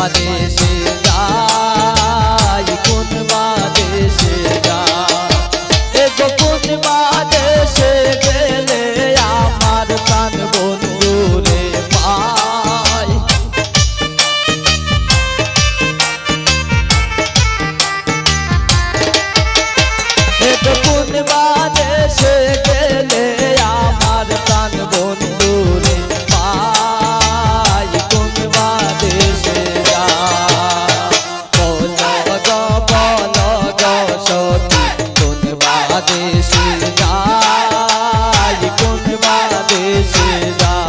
বাদেশে যাই, কোন বাদেশে যাই, এগো কোন বাদেশে গেলে আমার প্রাণ বন্ধুরে পাই। এগো কোন বাদেশে গেলে আমার প্রাণ বন্ধুরে পাই, কোন বাদেশে যাই, বল গো সখী কোন বাদেশে যাই, কোন বাদেশে যাই।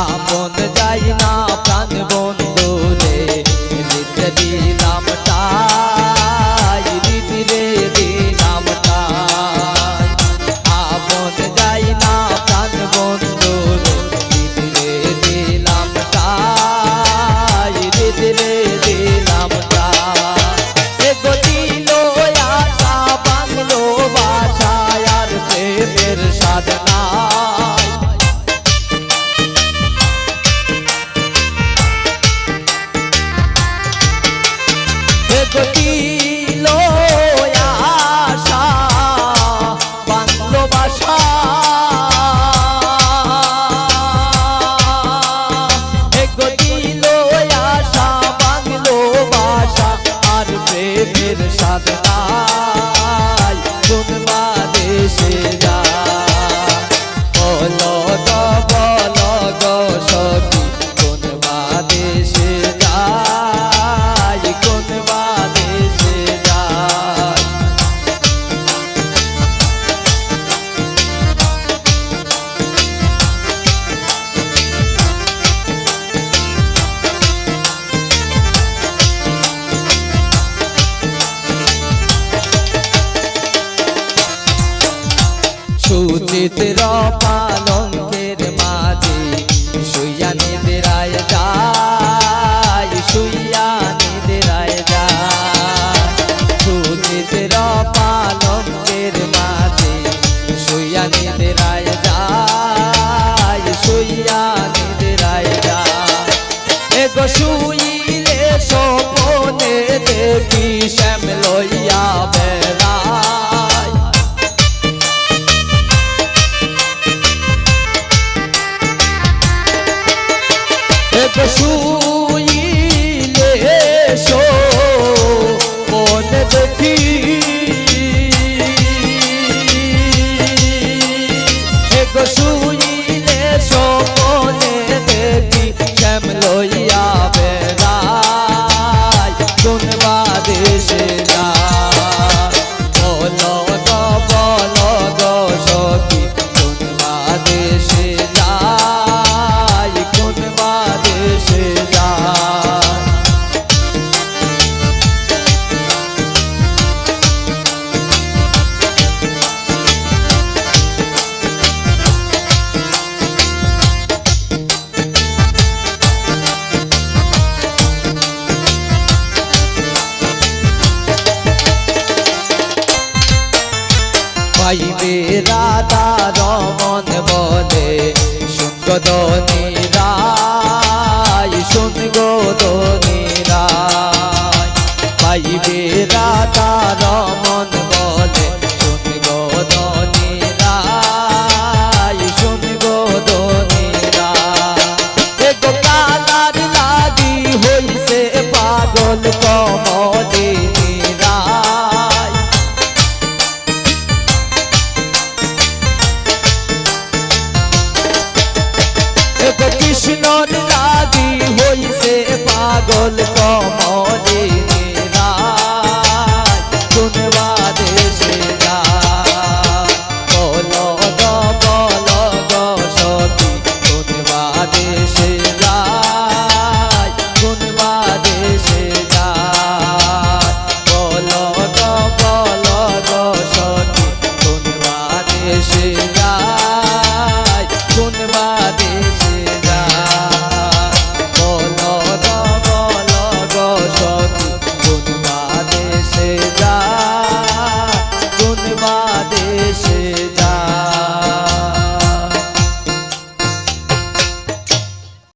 আপন যাই না প্রাণ বন্ধুরে হৃদে দিলাম তাই, হৃদে দিলাম তাই। আপন যাই না প্রাণ বন্ধুরে হৃদে দিলাম তাই, হৃদে দিলাম তাই। এগো দিল আশা বাংলো বাসায় আর প্রেমের সাধনা, দিল আশা বাংলো বাসা, এগো দিল আশা বাংলো বাসা আর প্রেমের সাধনায়, কোন বাদেশে যাই, বল গো সখী কোন বাদেশে যাই, কোন বাদেশে যাই। সুচিত্র পালঙ্কের মাঝে শুইয়া নিদ্রায় যাই, শুইয়া নিদ্রায় যাই। সুচিত্র পালঙ্কের মাঝে শুইয়া নিদ্রায় যাই, শুইয়া নিদ্রায় যাই। এগো শুইলে স্বপ্নে দেখি শ্যাম লইয়া বেড়াই, এগো শুইলে স্বপ্নে দেখি, এগো শুইলে স্বপ্নে দেখি শ্যাম লইয়া বেড়াই, কোন বাদেশে যাই, বল গো সখী কোন বাদেশে যাই, কোন বাদেশে যাই। পাইবে রাধা রমন বলে শুনগদনি রায়, শুনগদনি রায়। পাইবে রাধা রমন বলে শুনগদনি রায়, শুনগদনি রায়। এগো কালার লাগি হইছে পাগল কমলিনী রায়, কৃষ্ণর লাগি হইছে পাগল কমলিনী